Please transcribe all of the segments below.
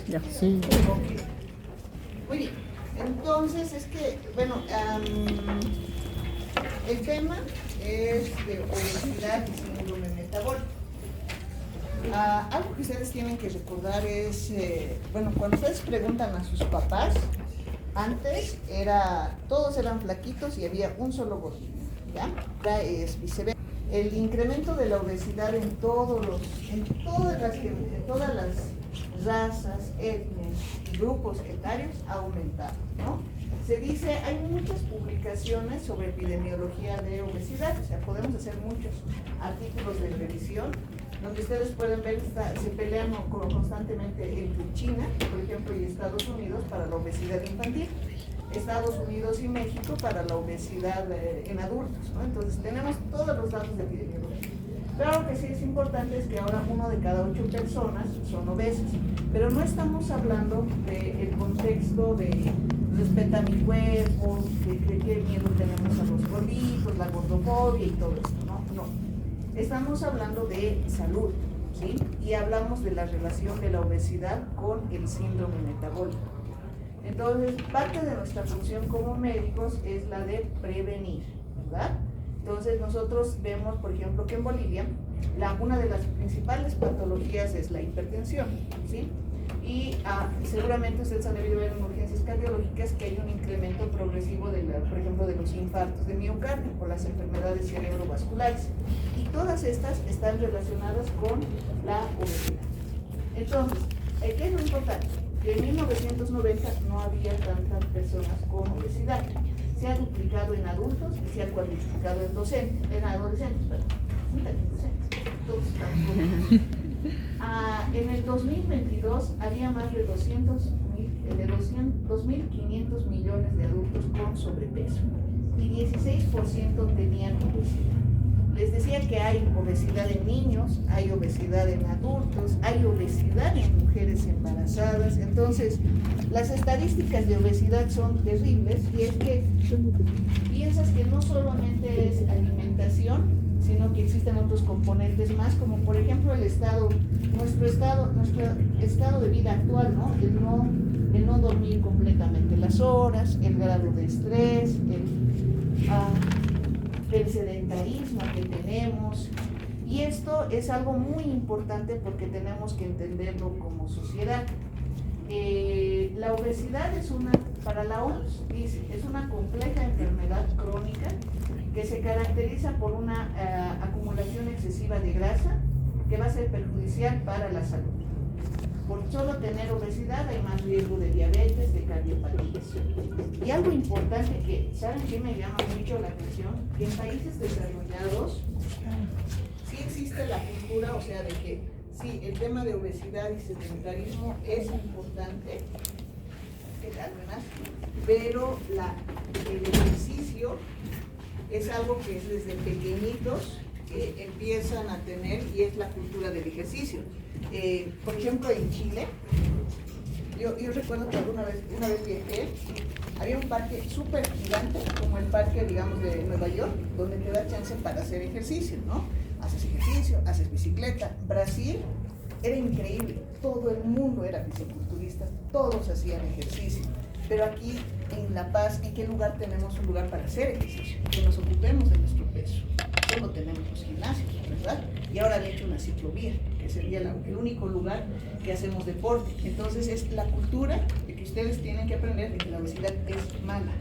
Ya, sí. Ok. Muy bien. Entonces, es que, bueno, el tema es de obesidad y síndrome metabólico. Algo que ustedes tienen que recordar es, bueno, cuando ustedes preguntan a sus papás, antes todos eran flaquitos y había un solo gordito, ¿ya? Ahora es viceversa. El incremento de la obesidad en todas las razas, etnias, grupos etarios ha aumentado, ¿no? Se dice, hay muchas publicaciones sobre epidemiología de obesidad, o sea, podemos hacer muchos artículos de revisión donde ustedes pueden ver, se pelean constantemente entre China, por ejemplo, y Estados Unidos para la obesidad infantil, Estados Unidos y México para la obesidad en adultos, ¿no? Entonces tenemos todos los datos de epidemiología. Claro que sí es importante es que ahora 1 de cada 8 personas son obesas, pero no estamos hablando del contexto de respeta mi cuerpo, de qué miedo tenemos a los gorditos, la gordofobia y todo esto, ¿no? No. Estamos hablando de salud, ¿sí? Y hablamos de la relación de la obesidad con el síndrome metabólico. Entonces, parte de nuestra función como médicos es la de prevenir, ¿verdad? Entonces, nosotros vemos, por ejemplo, que en Bolivia, una de las principales patologías es la hipertensión, ¿sí? Y seguramente ustedes han debido ver en urgencias cardiológicas que hay un incremento progresivo, por ejemplo, de los infartos de miocardio o las enfermedades cerebrovasculares. Y todas estas están relacionadas con la obesidad. Entonces, ¿qué es lo importante? Que en 1990 no había tantas personas con obesidad. Se ha duplicado en adultos y se ha cuadruplicado en adolescentes, perdón. Todos estamos con... en el 2022 había más de 2.500 millones de adultos con sobrepeso y 16% tenían obesidad. Les decía que hay obesidad en niños, hay obesidad en adultos, hay obesidad en mujeres embarazadas. Entonces, las estadísticas de obesidad son terribles y es que piensas que no solamente es alimentación, sino que existen otros componentes más, como por ejemplo nuestro estado de vida actual, ¿no? El no dormir completamente las horas, el grado de estrés, el sedentarismo que tenemos. Y esto es algo muy importante porque tenemos que entenderlo como sociedad. La obesidad para la OMS, dice, es una compleja enfermedad crónica que se caracteriza por una acumulación excesiva de grasa que va a ser perjudicial para la salud. Por solo tener obesidad hay más riesgo de diabetes, de cardiopatías. Y algo importante que, ¿saben qué me llama mucho la atención? Que en países desarrollados sí existe la cultura, o sea, de que sí, el tema de obesidad y sedentarismo es importante, pero el ejercicio es algo que es desde pequeñitos que empiezan a tener y es la cultura del ejercicio. Por ejemplo, en Chile, yo recuerdo que una vez viajé, había un parque súper gigante, como el parque, digamos, de Nueva York, donde te da chance para hacer ejercicio, ¿no? Haces ejercicio, haces bicicleta. Brasil era increíble, todo el mundo era fisiculturista, todos hacían ejercicio. Pero aquí en La Paz, ¿en qué lugar tenemos un lugar para hacer ejercicio? Que nos ocupemos de nuestro peso. Solo tenemos los gimnasios, ¿verdad? Y ahora han hecho una ciclovía, que sería el único lugar que hacemos deporte. Entonces es la cultura de que ustedes tienen que aprender de que la obesidad es mala,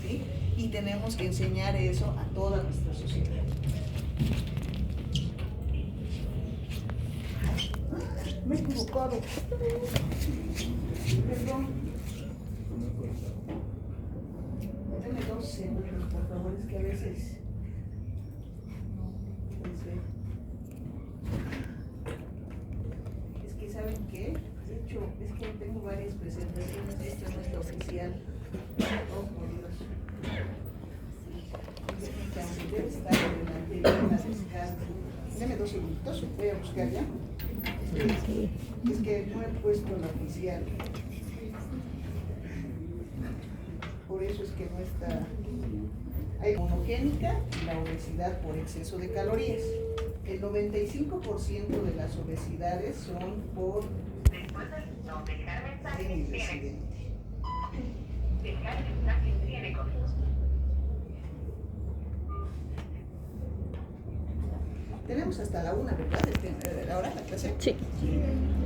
¿sí? Y tenemos que enseñar eso a toda nuestra sociedad. Me he equivocado. Perdón. Deme 2 segundos, por favor, es que a veces no puede ser. Es que, ¿saben qué? De hecho, es que tengo varias presentaciones, esta no es la oficial. Oh, por Dios. Debe estar en la descarga. Deme 2 segundos, voy a buscar ya. Es que no he puesto la oficial. Por eso es que no está. Hay monogénica y la obesidad por exceso de calorías. El 95% de las obesidades son por Después del no dejar mensaje, Tiene tiene residente. dejar mensaje, tiene contexto. Tenemos hasta la 1, ¿verdad? Ahora la clase. Sí.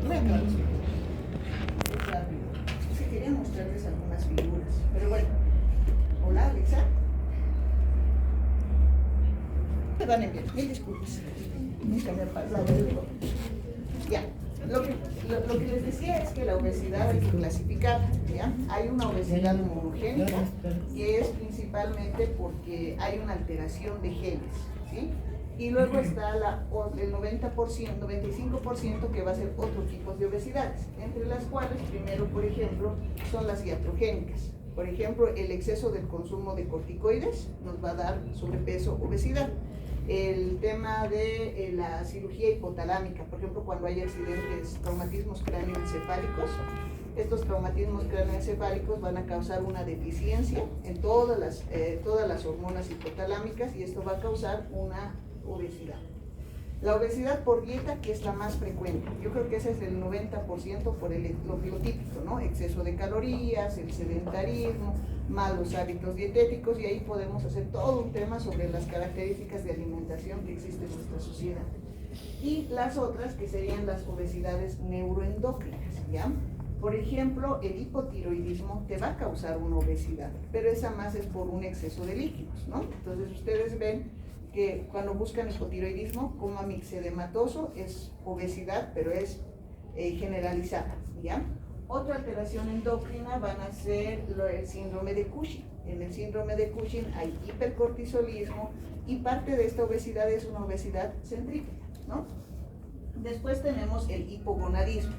Voy a acabar los minutos. Es rápido. Es que quería mostrarles algunas figuras. Pero bueno. Hola, Alexa. Perdonen bien, mil disculpas. Nunca me ha pasado esto. Ya. Lo que les decía es que la obesidad hay que clasificarla, ¿ya? Hay una obesidad monogénica, que es principalmente porque hay una alteración de genes, ¿sí? Y luego está el 90%, 95% que va a ser otro tipo de obesidades, entre las cuales, primero, por ejemplo, son las iatrogénicas. Por ejemplo, el exceso del consumo de corticoides nos va a dar sobrepeso, obesidad. El tema de la cirugía hipotalámica, por ejemplo, cuando hay accidentes, traumatismos cráneoencefálicos, estos traumatismos cráneoencefálicos van a causar una deficiencia en todas las hormonas hipotalámicas y esto va a causar una obesidad. La obesidad por dieta, que es la más frecuente, yo creo que ese es el 90% por lo típico, ¿no? Exceso de calorías, el sedentarismo, malos hábitos dietéticos, y ahí podemos hacer todo un tema sobre las características de alimentación que existe en nuestra sociedad. Y las otras, que serían las obesidades neuroendocrinas, ¿ya? Por ejemplo, el hipotiroidismo te va a causar una obesidad, pero esa más es por un exceso de líquidos, ¿no? Entonces ustedes ven que cuando buscan hipotiroidismo, coma mixedematoso, es obesidad, pero es generalizada, ¿ya? Otra alteración endocrina van a ser el síndrome de Cushing. En el síndrome de Cushing hay hipercortisolismo y parte de esta obesidad es una obesidad centrípeta, ¿no? Después tenemos el hipogonadismo.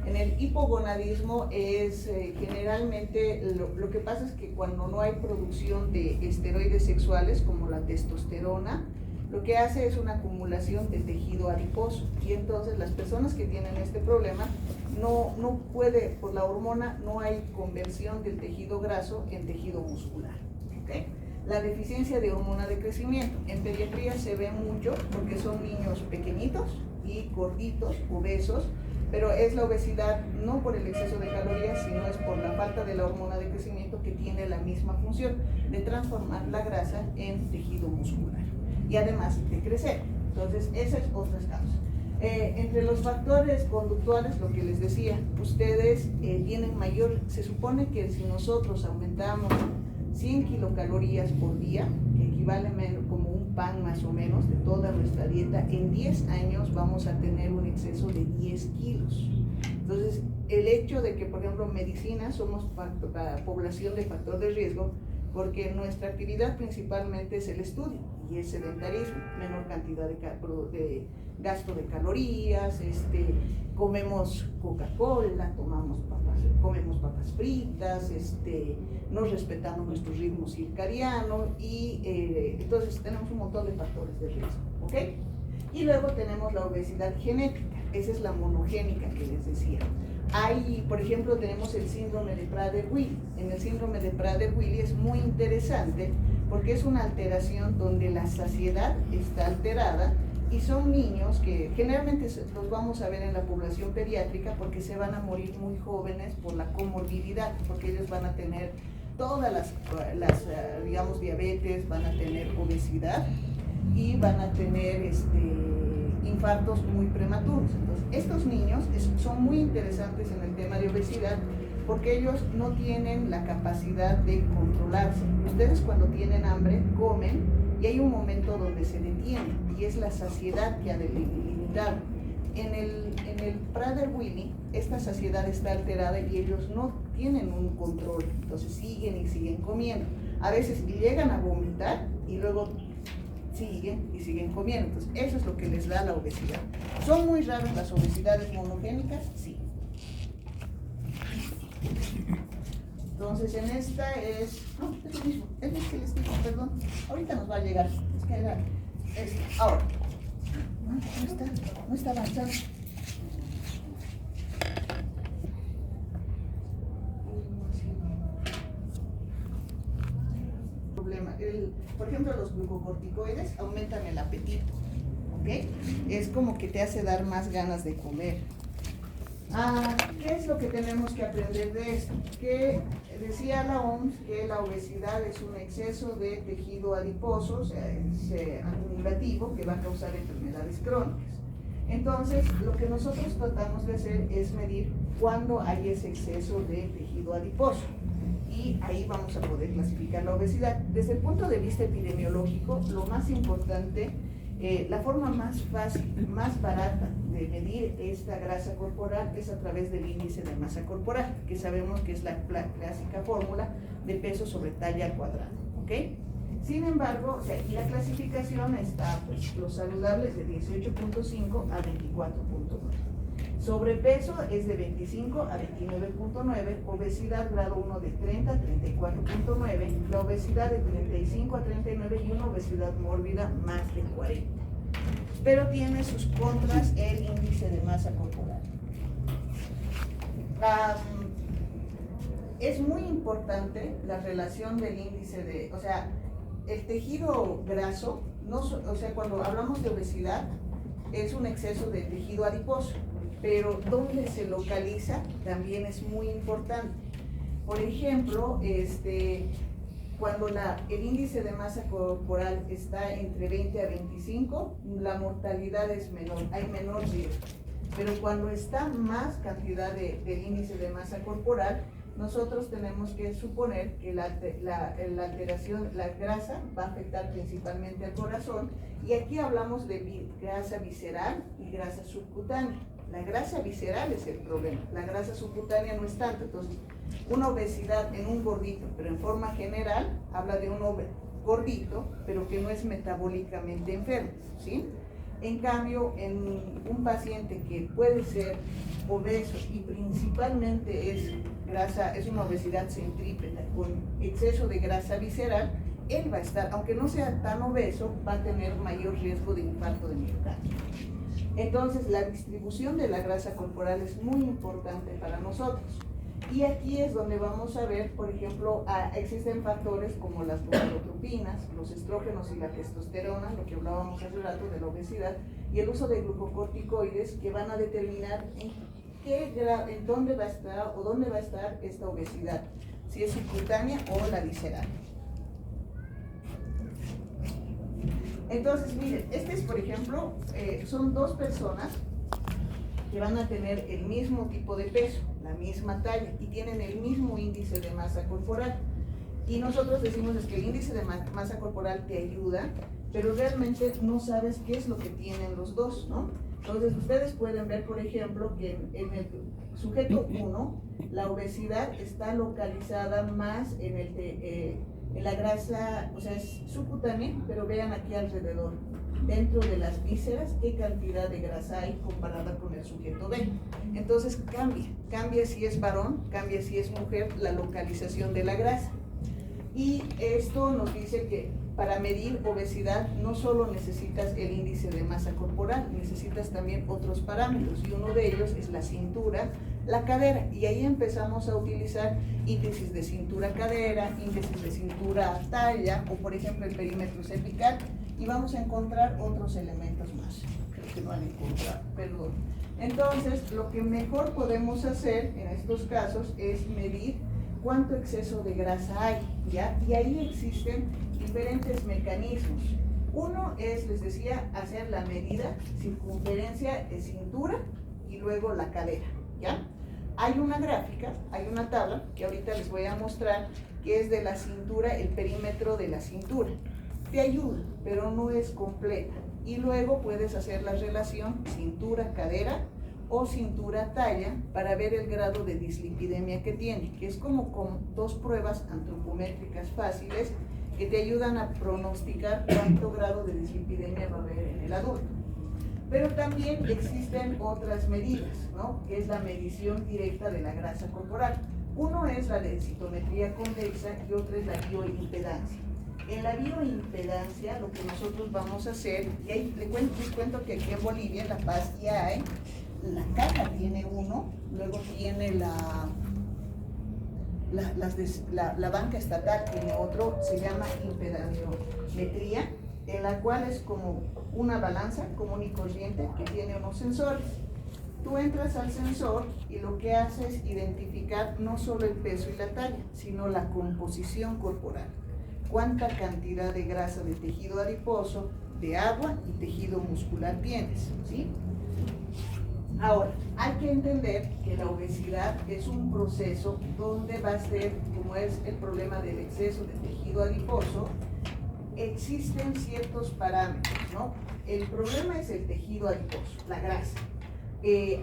En el hipogonadismo es generalmente, lo que pasa es que cuando no hay producción de esteroides sexuales como la testosterona, lo que hace es una acumulación de tejido adiposo, y entonces las personas que tienen este problema no puede, por la hormona no hay conversión del tejido graso en tejido muscular, ¿okay? La deficiencia de hormona de crecimiento en pediatría se ve mucho porque son niños pequeñitos y gorditos, obesos, pero es la obesidad no por el exceso de calorías, sino es por la falta de la hormona de crecimiento, que tiene la misma función de transformar la grasa en tejido muscular y además de crecer. Entonces, esa es otra causa. Entre los factores conductuales, lo que les decía, ustedes tienen mayor, se supone que si nosotros aumentamos 100 kilocalorías por día, que equivale como un pan más o menos de toda nuestra dieta, en 10 años vamos a tener un exceso de 10 kilos. Entonces, el hecho de que, por ejemplo, en medicina somos población de factor de riesgo, porque nuestra actividad principalmente es el estudio y el sedentarismo, menor cantidad de gasto de calorías, comemos Coca-Cola, comemos papas fritas, no respetamos nuestro ritmo circadiano y entonces tenemos un montón de factores de riesgo, ¿ok? Y luego tenemos la obesidad genética, esa es la monogénica que les decía. Hay, por ejemplo, tenemos el síndrome de Prader-Willi. En el síndrome de Prader-Willi es muy interesante porque es una alteración donde la saciedad está alterada y son niños que generalmente los vamos a ver en la población pediátrica porque se van a morir muy jóvenes por la comorbilidad, porque ellos van a tener todas las digamos, diabetes, van a tener obesidad y van a tener infartos muy prematuros. Entonces, estos niños son muy interesantes en el tema de obesidad porque ellos no tienen la capacidad de controlarse. Ustedes cuando tienen hambre comen y hay un momento donde se detienen y es la saciedad que ha delimitado. En el Prader-Willi esta saciedad está alterada y ellos no tienen un control, entonces siguen y siguen comiendo. A veces llegan a vomitar y luego siguen y siguen comiendo. Entonces, eso es lo que les da la obesidad. ¿Son muy raras las obesidades monogénicas? Sí. Entonces, en esta es... No, es lo mismo. Es lo que les digo, perdón. Ahorita nos va a llegar. Es que era... ahora. No está avanzando. Por ejemplo, los glucocorticoides aumentan el apetito, ¿ok? Es como que te hace dar más ganas de comer. ¿Qué es lo que tenemos que aprender de esto? Que decía la OMS que la obesidad es un exceso de tejido adiposo, o sea, es acumulativo, que va a causar enfermedades crónicas. Entonces, lo que nosotros tratamos de hacer es medir cuándo hay ese exceso de tejido adiposo. Y ahí vamos a poder clasificar la obesidad. Desde el punto de vista epidemiológico, lo más importante, la forma más fácil, más barata de medir esta grasa corporal es a través del índice de masa corporal, que sabemos que es la clásica fórmula de peso sobre talla al cuadrado, ¿ok? Sin embargo, aquí la clasificación está, pues, los saludables de 18.5 a 24.9. Sobrepeso es de 25 a 29.9, obesidad grado 1 de 30 a 34.9, la obesidad de 35 a 39 y una obesidad mórbida más de 40. Pero tiene sus contras el índice de masa corporal. Es muy importante la relación del índice de, o sea, el tejido graso, no, o sea, cuando hablamos de obesidad, es un exceso de tejido adiposo, pero donde se localiza también es muy importante. Por ejemplo, cuando el índice de masa corporal está entre 20 a 25, la mortalidad es menor, hay menor riesgo. Pero cuando está más cantidad del índice de masa corporal, nosotros tenemos que suponer que la alteración, la grasa va a afectar principalmente al corazón, y aquí hablamos de grasa visceral y grasa subcutánea. La grasa visceral es el problema, la grasa subcutánea no es tanto. Entonces, una obesidad en un gordito, pero en forma general, habla de un gordito, pero que no es metabólicamente enfermo, ¿sí? En cambio, en un paciente que puede ser obeso y principalmente es una obesidad centrípeta con exceso de grasa visceral, él va a estar, aunque no sea tan obeso, va a tener mayor riesgo de infarto de miocardio. Entonces, la distribución de la grasa corporal es muy importante para nosotros. Y aquí es donde vamos a ver, por ejemplo, existen factores como las gonadotropinas, los estrógenos y la testosterona, lo que hablábamos hace rato de la obesidad, y el uso de glucocorticoides que van a determinar en dónde va a estar o dónde va a estar esta obesidad, si es subcutánea o la visceral. Entonces, miren, por ejemplo, son dos personas que van a tener el mismo tipo de peso, la misma talla, y tienen el mismo índice de masa corporal. Y nosotros decimos es que el índice de masa corporal te ayuda, pero realmente no sabes qué es lo que tienen los dos, ¿no? Entonces, ustedes pueden ver, por ejemplo, que en el sujeto 1, la obesidad está localizada más en la grasa, o sea, es subcutánea, pero vean aquí alrededor, dentro de las vísceras, qué cantidad de grasa hay comparada con el sujeto B. Entonces cambia si es varón, cambia si es mujer, la localización de la grasa. Y esto nos dice que para medir obesidad no solo necesitas el índice de masa corporal, necesitas también otros parámetros, y uno de ellos es la cintura, la cadera, y ahí empezamos a utilizar índices de cintura-cadera, índices de cintura-talla, o por ejemplo el perímetro cervical, y vamos a encontrar otros elementos más. Creo que no han encontrado, perdón. Entonces, lo que mejor podemos hacer en estos casos es medir cuánto exceso de grasa hay, ¿ya? Y ahí existen diferentes mecanismos. Uno es, les decía, hacer la medida circunferencia de cintura y luego la cadera, ¿ya? Hay una gráfica, hay una tabla que ahorita les voy a mostrar, que es de la cintura, el perímetro de la cintura. Te ayuda, pero no es completa. Y luego puedes hacer la relación cintura-cadera o cintura-talla para ver el grado de dislipidemia que tiene, que es como con dos pruebas antropométricas fáciles que te ayudan a pronosticar cuánto grado de dislipidemia va a haber en el adulto. Pero también existen otras medidas, ¿no? Que es la medición directa de la grasa corporal. Uno es la densitometría convexa y otra es la bioimpedancia. En la bioimpedancia lo que nosotros vamos a hacer, y ahí les cuento que aquí en Bolivia, en La Paz, ya hay, la caja tiene uno, luego tiene la banca estatal tiene otro, se llama impedanciometría, en la cual es como una balanza común y corriente que tiene unos sensores. Tú entras al sensor y lo que hace es identificar no solo el peso y la talla, sino la composición corporal. Cuánta cantidad de grasa de tejido adiposo, de agua y tejido muscular tienes, ¿sí? Ahora, hay que entender que la obesidad es un proceso donde va a ser, como es el problema del exceso de tejido adiposo, existen ciertos parámetros, ¿no? El problema es el tejido adiposo, la grasa.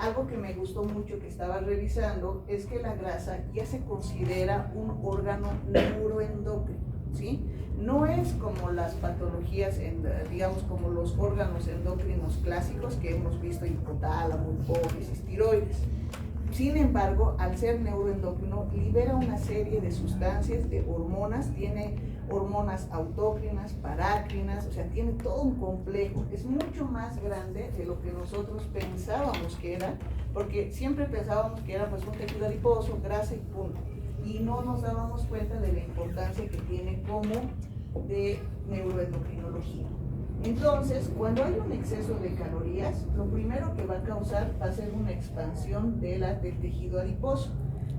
Algo que me gustó mucho que estaba revisando es que la grasa ya se considera un órgano neuroendocrino, ¿sí? No es como las patologías, digamos, como los órganos endocrinos clásicos que hemos visto, hipotálamo, hipófisis, tiroides. Sin embargo, al ser neuroendocrino, libera una serie de sustancias, de hormonas, tiene hormonas autócrinas, parácrinas, o sea, tiene todo un complejo. Es mucho más grande de lo que nosotros pensábamos que era, porque siempre pensábamos que era pues un tejido adiposo, grasa y punto. Y no nos dábamos cuenta de la importancia que tiene como de neuroendocrinología. Entonces, cuando hay un exceso de calorías, lo primero que va a causar va a ser una expansión del tejido adiposo.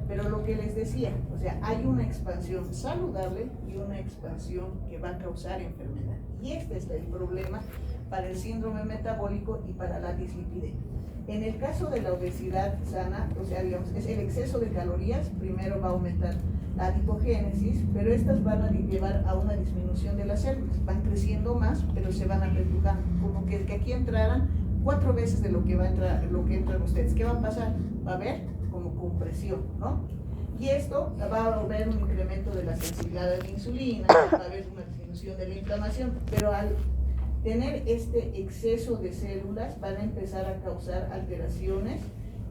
Pero lo que les decía, o sea, hay una expansión saludable y una expansión que va a causar enfermedad. Y este es el problema para el síndrome metabólico y para la dislipidemia. En el caso de la obesidad sana, o sea, digamos, es el exceso de calorías, primero va a aumentar la adipogénesis, pero estas van a llevar a una disminución de las células. Van creciendo más, pero se van apretujando, como que aquí entraran 4 veces de lo que va a entrar, lo que entran ustedes. ¿Qué va a pasar? Va a haber como compresión, ¿no? Y esto va a haber un incremento de la sensibilidad a la insulina, va a haber una disminución de la inflamación, pero al tener este exceso de células van a empezar a causar alteraciones,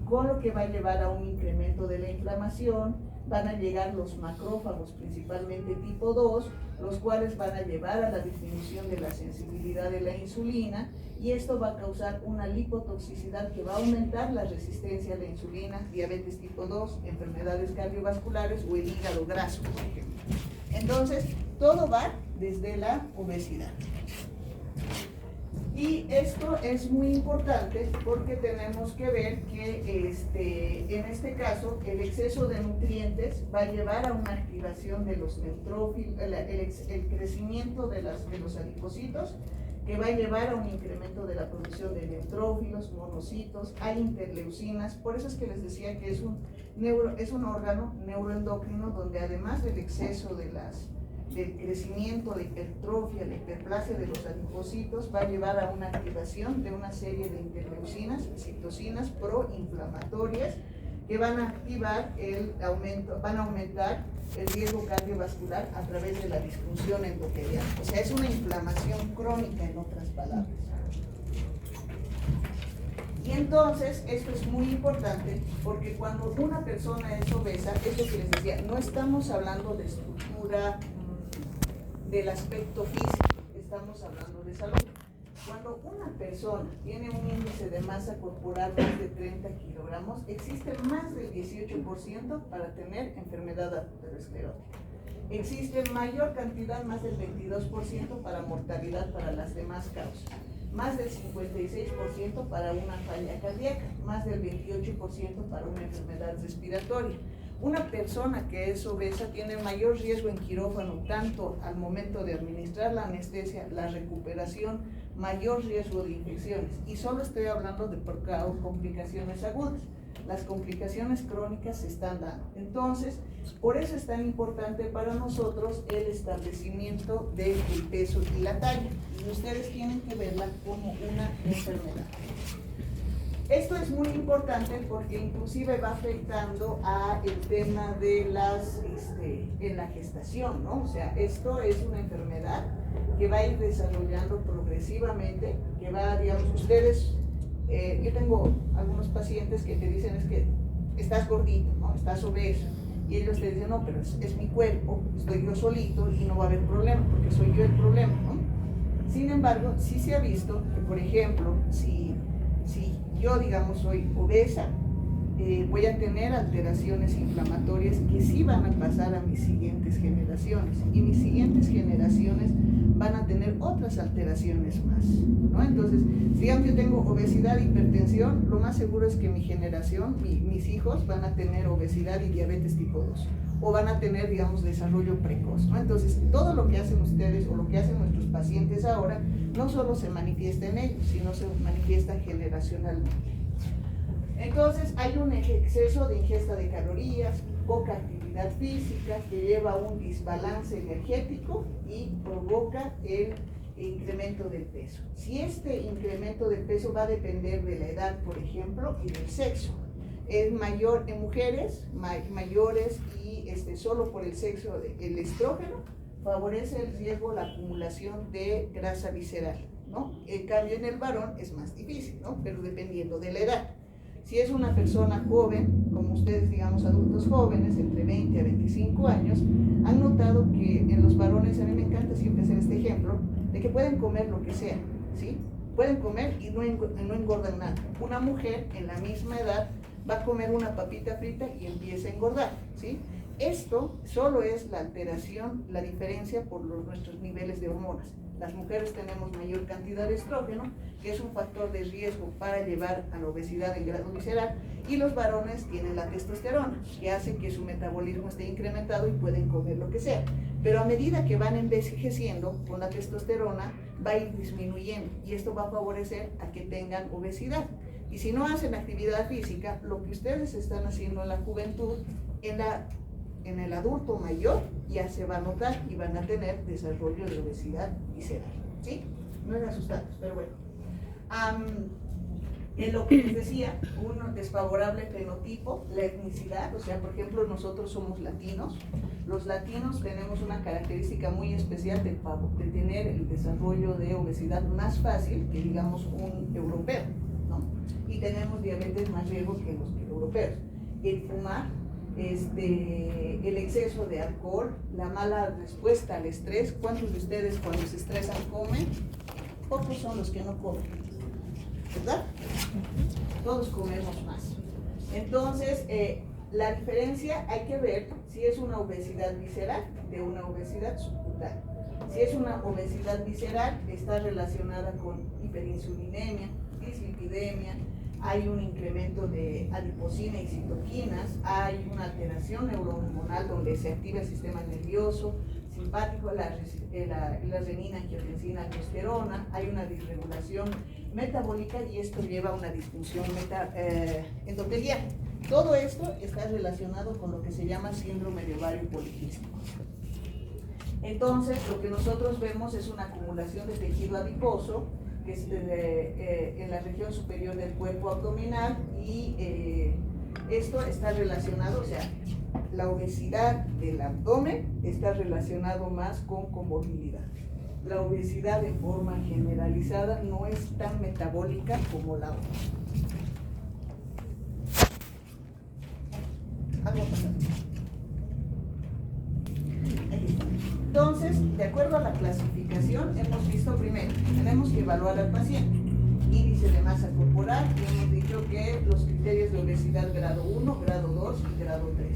con lo que va a llevar a un incremento de la inflamación. Van a llegar los macrófagos, principalmente tipo 2, los cuales van a llevar a la disminución de la sensibilidad de la insulina, y esto va a causar una lipotoxicidad que va a aumentar la resistencia a la insulina, diabetes tipo 2, enfermedades cardiovasculares o el hígado graso, por ejemplo. Entonces, todo va desde la obesidad. Y esto es muy importante porque tenemos que ver que en este caso el exceso de nutrientes va a llevar a una activación de los neutrófilos, el crecimiento de los adipocitos, que va a llevar a un incremento de la producción de neutrófilos, monocitos, hay interleucinas. Por eso es que les decía que es un órgano neuroendocrino donde además del exceso del crecimiento, la hipertrofia, la hiperplasia de los adipocitos, va a llevar a una activación de una serie de interleucinas, citocinas proinflamatorias, que van a activar van a aumentar el riesgo cardiovascular a través de la disfunción endotelial. O sea, es una inflamación crónica, en otras palabras. Y entonces, esto es muy importante porque cuando una persona es obesa, es lo que les decía, no estamos hablando de estructura del aspecto físico, estamos hablando de salud. Cuando una persona tiene un índice de masa corporal más de 30 kilogramos, existe más del 18% para tener enfermedad aterosclerótica. Existe mayor cantidad, más del 22% para mortalidad para las demás causas, más del 56% para una falla cardíaca, más del 28% para una enfermedad respiratoria. Una persona que es obesa tiene mayor riesgo en quirófano, tanto al momento de administrar la anestesia, la recuperación, mayor riesgo de infecciones. Y solo estoy hablando de complicaciones agudas. Las complicaciones crónicas se están dando. Entonces, por eso es tan importante para nosotros el establecimiento del peso y la talla. Y ustedes tienen que verla como una enfermedad. Esto es muy importante porque inclusive va afectando a el tema de en la gestación, ¿no? O sea, esto es una enfermedad que va a ir desarrollando progresivamente, que va, digamos, ustedes, yo tengo algunos pacientes que te dicen es que estás gordito, ¿no? Estás obeso, y ellos te dicen, no, pero es mi cuerpo, estoy yo solito y no va a haber problema, porque soy yo el problema, ¿no? Sin embargo, sí se ha visto que, por ejemplo, si yo, digamos, soy obesa, voy a tener alteraciones inflamatorias que sí van a pasar a mis siguientes generaciones, y mis siguientes generaciones van a tener otras alteraciones más, ¿no? Entonces, digamos yo tengo obesidad, hipertensión, lo más seguro es que mi generación, mis hijos van a tener obesidad y diabetes tipo 2, o van a tener, digamos, desarrollo precoz, ¿no? Entonces, todo lo que hacen ustedes o lo que hacen nuestros pacientes ahora, no solo se manifiesta en ellos, sino se manifiesta generacionalmente. Entonces, hay un exceso de ingesta de calorías, poca actividad física, que lleva a un desbalance energético y provoca el incremento del peso. Si este incremento del peso va a depender de la edad, por ejemplo, y del sexo, es mayor en mujeres mayores y solo por el sexo, el estrógeno favorece el riesgo, la acumulación de grasa visceral, ¿no? En cambio en el varón es más difícil, ¿no? Pero dependiendo de la edad. Si es una persona joven, como ustedes, digamos, adultos jóvenes, entre 20 a 25 años, han notado que en los varones, a mí me encanta siempre hacer este ejemplo, de que pueden comer lo que sea, ¿sí? Pueden comer y no engordan nada. Una mujer en la misma edad va a comer una papita frita y empieza a engordar, ¿sí? Esto solo es la alteración, la diferencia por nuestros niveles de hormonas. Las mujeres tenemos mayor cantidad de estrógeno, que es un factor de riesgo para llevar a la obesidad en grado visceral, y los varones tienen la testosterona, que hace que su metabolismo esté incrementado y pueden comer lo que sea. Pero a medida que van envejeciendo, con la testosterona va a ir disminuyendo, y esto va a favorecer a que tengan obesidad. Y si no hacen actividad física, lo que ustedes están haciendo en la juventud, en el adulto mayor ya se va a notar y van a tener desarrollo de obesidad visceral, ¿sí? No es asustarnos, pero bueno. En lo que les decía, un desfavorable fenotipo, la etnicidad, o sea, por ejemplo, nosotros somos latinos. Los latinos tenemos una característica muy especial de tener el desarrollo de obesidad más fácil que, digamos, un europeo, ¿no? Y tenemos diabetes más riesgo que los europeos. El fumar, el exceso de alcohol, la mala respuesta al estrés. ¿Cuántos de ustedes cuando se estresan comen? Pocos son los que no comen, ¿verdad? Todos comemos más. Entonces, la diferencia hay que ver si es una obesidad visceral de una obesidad subcutánea. Si es una obesidad visceral, está relacionada con hiperinsulinemia, dislipidemia, hay un incremento de adipocina y citoquinas, hay una alteración neurohormonal donde se activa el sistema nervioso simpático, la renina, angiotensina, aldosterona, hay una disregulación metabólica y esto lleva a una disfunción endotelial. Todo esto está relacionado con lo que se llama síndrome de ovario poliquístico. Entonces, lo que nosotros vemos es una acumulación de tejido adiposo, que es en la región superior del cuerpo abdominal, y esto está relacionado, o sea, la obesidad del abdomen está relacionado más con comorbilidad. La obesidad de forma generalizada no es tan metabólica como la otra. Entonces, de acuerdo a la clasificación, hemos visto primero, tenemos que evaluar al paciente, índice de masa corporal, y hemos dicho que los criterios de obesidad grado 1, grado 2 y grado 3.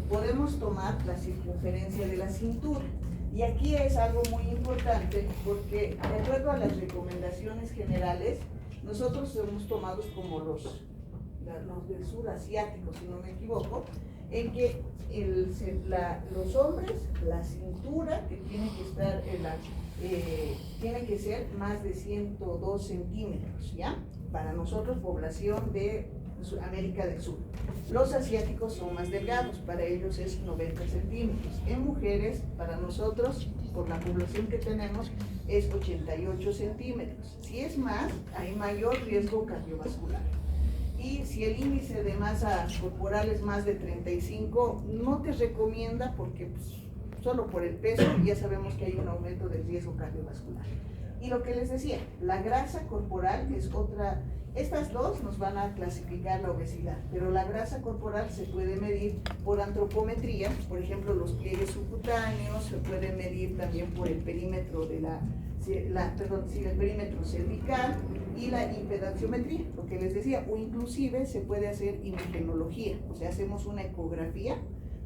Podemos tomar la circunferencia de la cintura, y aquí es algo muy importante porque de acuerdo a las recomendaciones generales, nosotros hemos tomado como los del sur asiático, si no me equivoco, en que los hombres, la cintura que tiene que estar tiene que ser más de 102 centímetros, ¿ya? Para nosotros, población de América del Sur. Los asiáticos son más delgados, para ellos es 90 centímetros. En mujeres, para nosotros, por la población que tenemos, es 88 centímetros. Si es más, hay mayor riesgo cardiovascular. Y si el índice de masa corporal es más de 35, no te recomienda porque solo por el peso ya sabemos que hay un aumento del riesgo cardiovascular. Y lo que les decía, la grasa corporal es otra. Estas dos nos van a clasificar la obesidad, pero la grasa corporal se puede medir por antropometría, por ejemplo, los pliegues subcutáneos, se puede medir también por el perímetro de el perímetro cervical y la impedanciometría, lo que les decía, o inclusive se puede hacer imagenología, o sea, hacemos una ecografía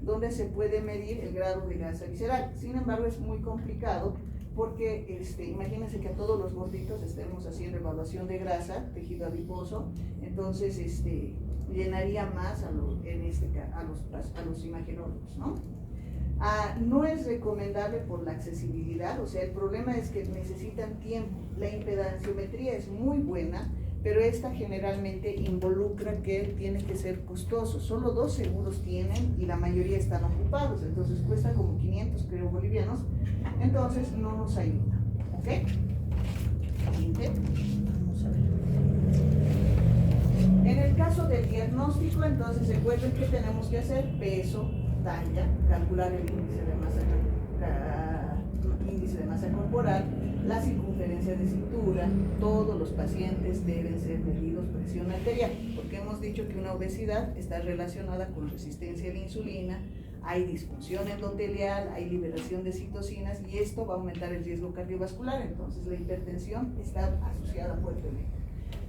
donde se puede medir el grado de grasa visceral. Sin embargo, es muy complicado porque imagínense que a todos los gorditos estemos haciendo evaluación de grasa, tejido adiposo, entonces llenaría más a los imagenólogos, ¿no? No es recomendable por la accesibilidad, o sea, el problema es que necesitan tiempo. La impedanciometría es muy buena, pero esta generalmente involucra que tiene que ser costoso. Solo 2 seguros tienen y la mayoría están ocupados, entonces cuesta como 500, creo, bolivianos, entonces no nos ayuda, ¿ok? Siguiente. Vamos a ver. En el caso del diagnóstico, entonces recuerden que tenemos que hacer peso, talla, calcular el índice de masa corporal, la circunferencia de cintura. Todos los pacientes deben ser medidos presión arterial, porque hemos dicho que una obesidad está relacionada con resistencia a la insulina, hay disfunción endotelial, hay liberación de citocinas y esto va a aumentar el riesgo cardiovascular, entonces la hipertensión está asociada fuertemente.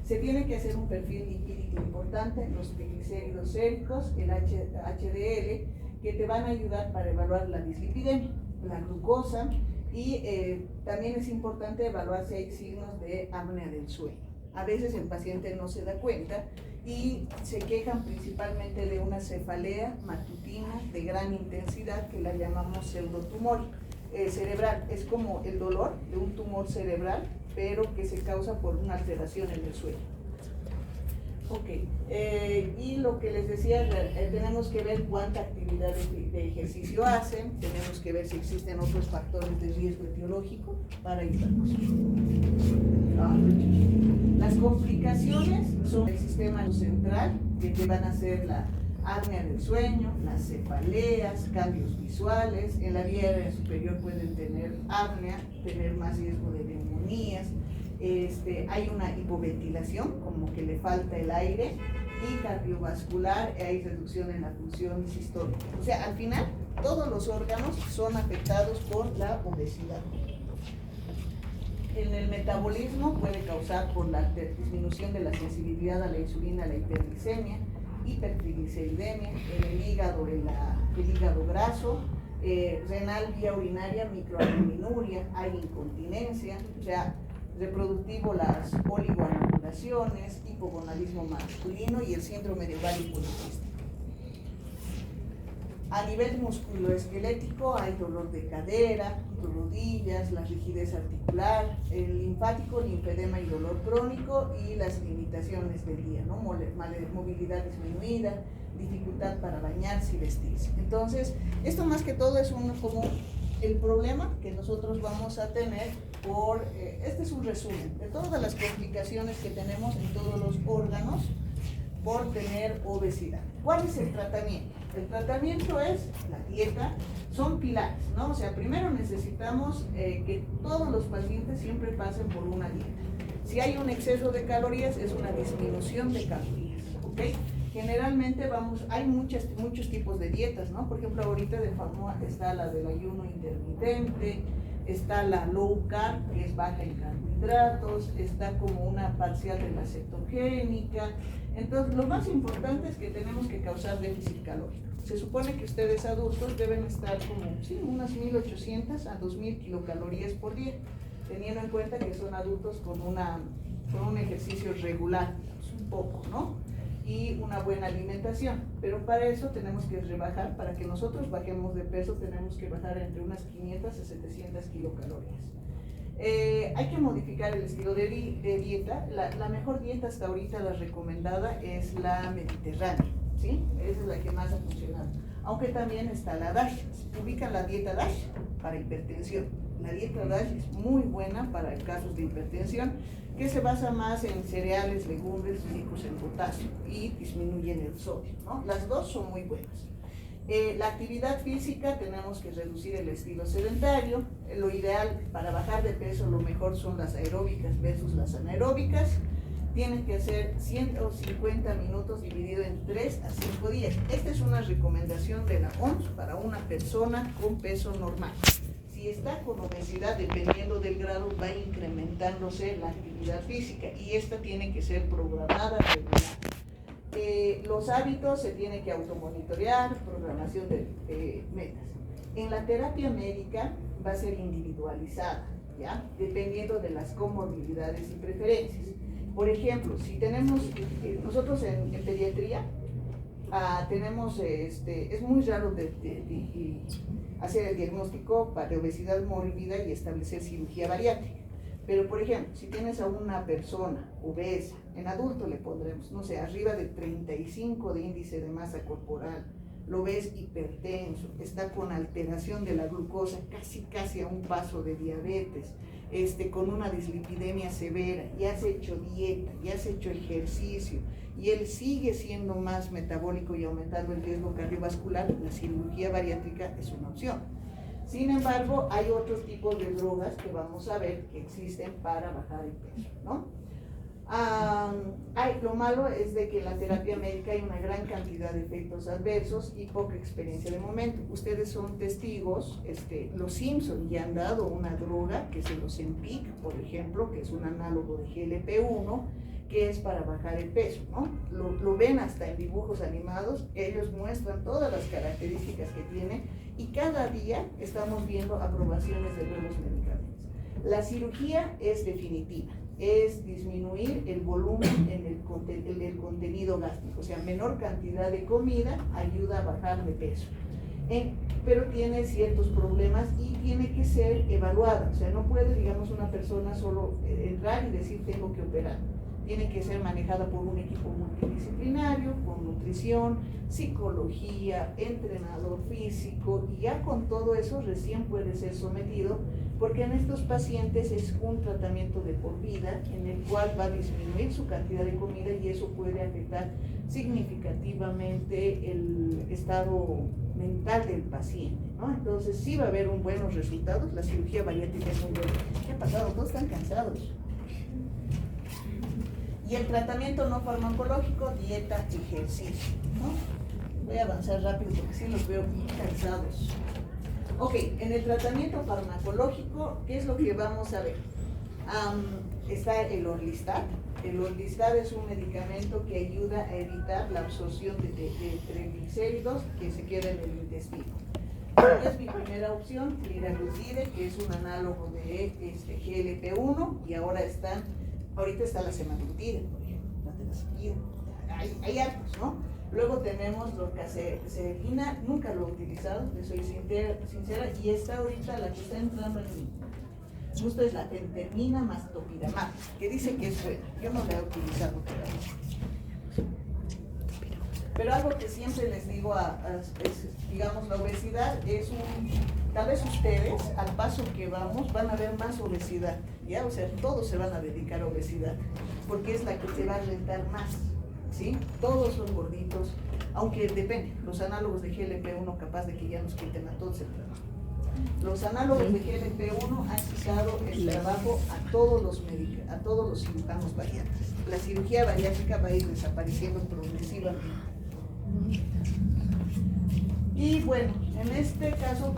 Se tiene que hacer un perfil lipídico importante, los triglicéridos séricos, el HDL, que te van a ayudar para evaluar la dislipidemia, la glucosa, y también es importante evaluar si hay signos de apnea del sueño. A veces el paciente no se da cuenta y se quejan principalmente de una cefalea matutina de gran intensidad que la llamamos pseudotumor cerebral. Es como el dolor de un tumor cerebral, pero que se causa por una alteración en el sueño. Ok, y lo que les decía, tenemos que ver cuánta actividad de ejercicio hacen, tenemos que ver si existen otros factores de riesgo etiológico para ayudarnos. Las complicaciones son el sistema central, que te van a hacer la apnea del sueño, las cefaleas, cambios visuales, en la vía aérea superior pueden tener apnea, tener más riesgo de neumonías. Hay una hipoventilación, como que le falta el aire, y cardiovascular, hay reducción en la función sistólica. O sea, al final, todos los órganos son afectados por la obesidad. En el metabolismo puede causar por la disminución de la sensibilidad a la insulina, la hiperglicemia, hipertrigliceridemia, en el hígado, el hígado graso, renal vía urinaria, microalbuminuria, hay incontinencia, o sea, reproductivo, las oligoanovulaciones, hipogonadismo masculino y el síndrome de ovario poliquístico. A nivel musculoesquelético hay dolor de cadera, rodillas, la rigidez articular, el linfático, linfedema y dolor crónico y las limitaciones del día, ¿no? Movilidad disminuida, dificultad para bañarse y vestirse. Entonces, esto más que todo es como el problema que nosotros vamos a tener este es un resumen de todas las complicaciones que tenemos en todos los órganos por tener obesidad. ¿Cuál es el tratamiento? El tratamiento es la dieta, son pilares, ¿no? O sea, primero necesitamos que todos los pacientes siempre pasen por una dieta. Si hay un exceso de calorías, es una disminución de calorías, ¿ok? Generalmente hay muchos tipos de dietas, ¿no? Por ejemplo, ahorita de fama está la del ayuno intermitente, está la low carb, que es baja en carbohidratos, está como una parcial de la cetogénica. Entonces, lo más importante es que tenemos que causar déficit calórico. Se supone que ustedes adultos deben estar como, sí, unas 1.800 a 2.000 kilocalorías por día, teniendo en cuenta que son adultos con un ejercicio regular, un poco, ¿no? Y una buena alimentación, pero para eso tenemos que rebajar, para que nosotros bajemos de peso tenemos que bajar entre unas 500 a 700 kilocalorías. Hay que modificar el estilo de dieta. La mejor dieta hasta ahorita, la recomendada, es la mediterránea, ¿sí? Esa es la que más ha funcionado, aunque también está la DASH. Ubican la dieta DASH para hipertensión. La dieta DASH es muy buena para casos de hipertensión, que se basa más en cereales, legumbres ricos en potasio y disminuyen el sodio, ¿no? Las dos son muy buenas. La actividad física, tenemos que reducir el estilo sedentario. Lo ideal para bajar de peso, lo mejor son las aeróbicas versus las anaeróbicas. Tienen que hacer 150 minutos dividido en 3 a 5 días. Esta es una recomendación de la OMS para una persona con peso normal. Si está con obesidad, dependiendo del grado, va incrementándose la actividad física y esta tiene que ser programada, regular. Los hábitos se tiene que automonitorear, programación de metas. En la terapia médica va a ser individualizada. ¿ya? Dependiendo de las comorbilidades y preferencias. Por ejemplo, si tenemos, nosotros en pediatría, tenemos, es muy raro hacer el diagnóstico de obesidad mórbida y establecer cirugía bariátrica. Pero, por ejemplo, si tienes a una persona obesa, en adulto le pondremos, no sé, arriba de 35 de índice de masa corporal, lo ves hipertenso, está con alteración de la glucosa, casi a un paso de diabetes, con una dislipidemia severa, y has hecho dieta, y has hecho ejercicio, y él sigue siendo más metabólico y aumentando el riesgo cardiovascular, la cirugía bariátrica es una opción. Sin embargo, hay otros tipos de drogas que vamos a ver que existen para bajar el peso, ¿no? Lo malo es de que en la terapia médica hay una gran cantidad de efectos adversos y poca experiencia de momento. Ustedes son testigos, los Simpson ya han dado una droga que es el Ozempic, por ejemplo, que es un análogo de GLP-1, que es para bajar el peso, ¿no? Lo ven hasta en dibujos animados, ellos muestran todas las características que tiene y cada día estamos viendo aprobaciones de nuevos medicamentos. La cirugía es definitiva, es disminuir el volumen en el contenido gástrico, o sea, menor cantidad de comida ayuda a bajar de peso. Pero tiene ciertos problemas y tiene que ser evaluada, o sea, no puede, digamos, una persona solo entrar y decir tengo que operar. Tiene que ser manejada por un equipo multidisciplinario, con nutrición, psicología, entrenador físico, y ya con todo eso recién puede ser sometido, porque en estos pacientes es un tratamiento de por vida en el cual va a disminuir su cantidad de comida y eso puede afectar significativamente el estado mental del paciente, ¿no? Entonces sí va a haber buenos resultados, la cirugía bariátrica es muy buena. ¿Qué ha pasado? Todos están cansados. Y el tratamiento no farmacológico, dieta, ejercicio, ¿no? Voy a avanzar rápido porque sí los veo muy cansados. Ok, en el tratamiento farmacológico, ¿qué es lo que vamos a ver? Está el Orlistat. El Orlistat es un medicamento que ayuda a evitar la absorción de triglicéridos que se queda en el intestino. Es mi primera opción, liraglutide, que es un análogo de GLP-1, y ahorita está la semaglutide, por ejemplo, no te las pido. Hay hartos, ¿no? Luego tenemos lorcaserilina, nunca lo he utilizado, le soy sincera, y está ahorita la que está entrando en mí. Justo es la fentermina más topiramat, que dice que es buena. Yo no la he utilizado todavía. Pero algo que siempre les digo, digamos, la obesidad es tal vez ustedes, al paso que vamos, van a ver más obesidad, ¿ya? O sea, todos se van a dedicar a obesidad, porque es la que se va a rentar más, ¿sí? Todos son gorditos, aunque depende, los análogos de GLP-1 capaz de que ya nos quiten a todos el trabajo. Los análogos de GLP-1 han quitado el trabajo a todos los cirujanos bariátricos. La cirugía bariátrica va a ir desapareciendo progresivamente. Y bueno, en este caso,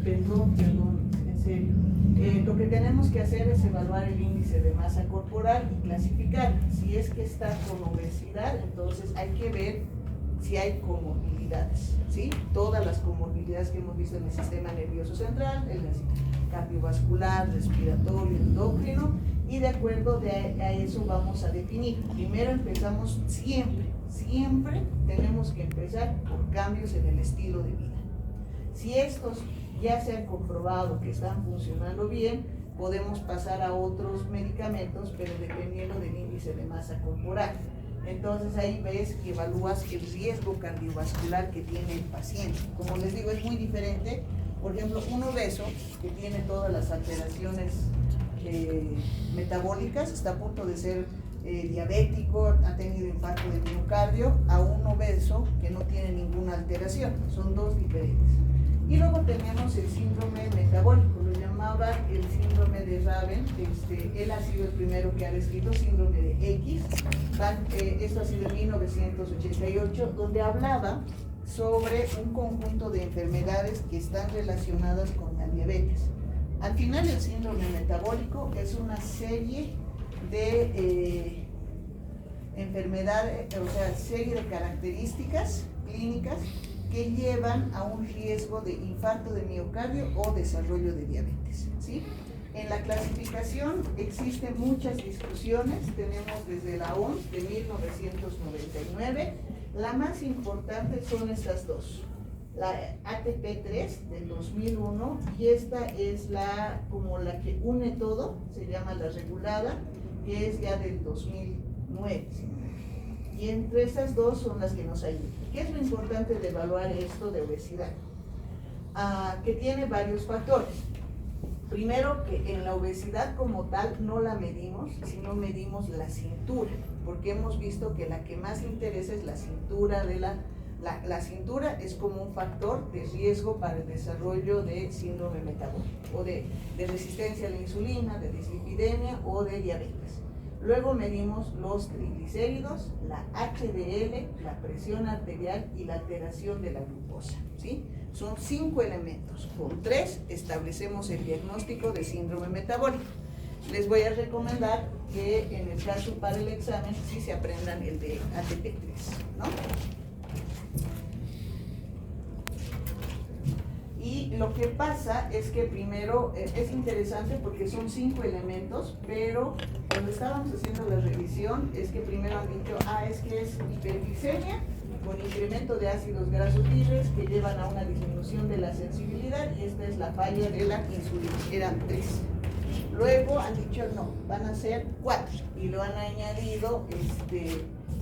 perdón, en serio. Lo que tenemos que hacer es evaluar el índice de masa corporal y clasificar. Si es que está con obesidad, entonces hay que ver si hay comorbilidades, ¿sí? Todas las comorbilidades que hemos visto en el sistema nervioso central, el cardiovascular, respiratorio, endocrino, y de acuerdo a eso vamos a definir. Primero empezamos siempre tenemos que empezar por cambios en el estilo de vida. Si estos ya se han comprobado que están funcionando bien, podemos pasar a otros medicamentos, pero dependiendo del índice de masa corporal. Entonces ahí ves que evalúas el riesgo cardiovascular que tiene el paciente. Como les digo, es muy diferente. Por ejemplo, un obeso que tiene todas las alteraciones metabólicas, está a punto de ser diabético, ha tenido infarto de miocardio, a un obeso que no tiene ninguna alteración. Son dos diferentes. Y luego tenemos el síndrome metabólico, lo llamaba el síndrome de Raven. Él ha sido el primero que ha descrito síndrome de X. Esto ha sido en 1988, donde hablaba sobre un conjunto de enfermedades que están relacionadas con la diabetes. Al final, el síndrome metabólico es una serie de enfermedades, o sea, serie de características clínicas que llevan a un riesgo de infarto de miocardio o desarrollo de diabetes, ¿sí? En la clasificación existen muchas discusiones, tenemos desde la OMS de 1999, la más importante son estas dos, la ATP3 del 2001 y esta es como la que une todo, se llama la regulada, que es ya del 2009. Y entre esas dos son las que nos ayudan. ¿Qué es lo importante de evaluar esto de obesidad? Que tiene varios factores. Primero, que en la obesidad como tal no la medimos, sino medimos la cintura, porque hemos visto que la que más interesa es la cintura de la cintura es como un factor de riesgo para el desarrollo de síndrome metabólico o de resistencia a la insulina, de dislipidemia o de diabetes. Luego medimos los triglicéridos, la HDL, la presión arterial y la alteración de la glucosa, ¿sí? Son 5 elementos. Con 3 establecemos el diagnóstico de síndrome metabólico. Les voy a recomendar que en el caso para el examen sí se aprendan el de ATP3, ¿no? Y lo que pasa es que primero es interesante porque son 5 elementos, pero cuando estábamos haciendo la revisión es que primero han dicho, es que es hiperglicemia con incremento de ácidos grasos libres que llevan a una disminución de la sensibilidad y esta es la falla de la insulina, eran 3. Luego han dicho no, van a ser 4 y lo han añadido,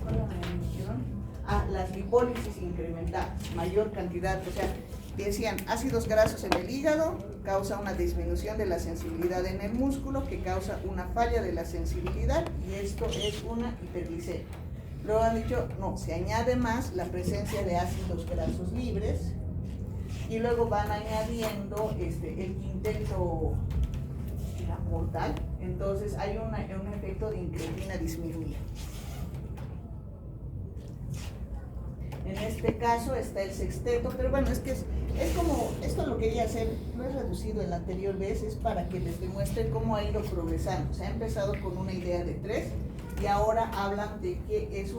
¿cuál añadieron? Las lipólisis incrementadas, mayor cantidad, o sea, decían ácidos grasos en el hígado, causa una disminución de la sensibilidad en el músculo, que causa una falla de la sensibilidad y esto es una hiperglicemia. Luego han dicho, no, se añade más la presencia de ácidos grasos libres y luego van añadiendo el quinteto mortal, entonces hay un efecto de incretina disminuida. En este caso está el sexteto, pero bueno, es que es como, esto lo quería hacer, lo he reducido en la anterior vez, es para que les demuestre cómo ha ido progresando. Se ha empezado con una idea de 3 y ahora hablan de que es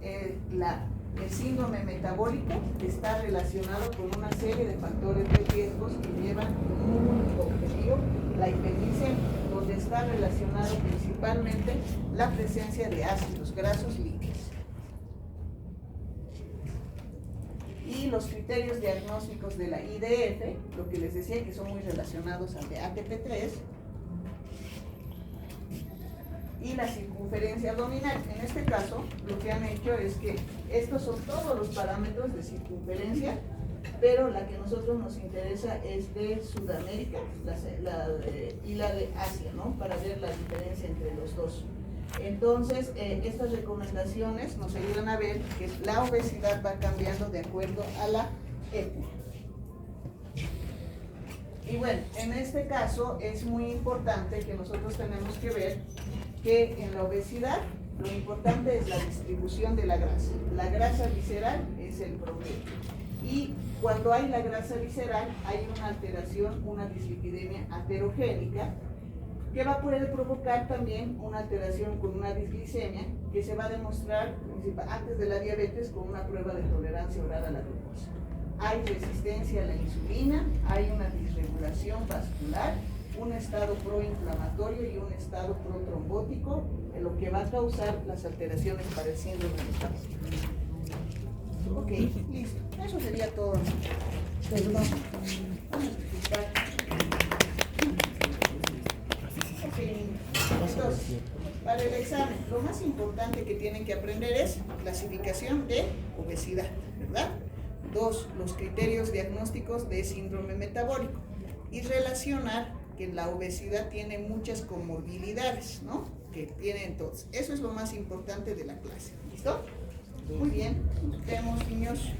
el síndrome metabólico está relacionado con una serie de factores de riesgos que llevan un único objetivo, la hiperglicemia, donde está relacionado principalmente la presencia de ácidos grasos libres. Y los criterios diagnósticos de la IDF, lo que les decía que son muy relacionados al de ATP3, y la circunferencia abdominal. En este caso, lo que han hecho es que estos son todos los parámetros de circunferencia, pero la que a nosotros nos interesa es de Sudamérica y la de Asia, ¿no? Para ver la diferencia entre los dos. Entonces, estas recomendaciones nos ayudan a ver que la obesidad va cambiando de acuerdo a la etnia. Y bueno, en este caso es muy importante que nosotros tenemos que ver que en la obesidad lo importante es la distribución de la grasa. La grasa visceral es el problema. Y cuando hay la grasa visceral hay una alteración, una dislipidemia aterogénica, que va a poder provocar también una alteración con una disglicemia que se va a demostrar antes de la diabetes con una prueba de tolerancia oral a la glucosa. Hay resistencia a la insulina, hay una disregulación vascular, un estado proinflamatorio y un estado protrombótico, lo que va a causar las alteraciones para el síndrome metabólico. Ok, listo. Eso sería todo. Perdón. Vamos a explicar. Entonces, para el examen, lo más importante que tienen que aprender es clasificación de obesidad, ¿verdad? 2, los criterios diagnósticos de síndrome metabólico y relacionar que la obesidad tiene muchas comorbilidades, ¿no? Que tienen todos. Eso es lo más importante de la clase. ¿Listo? Muy bien. Nos vemos, niños.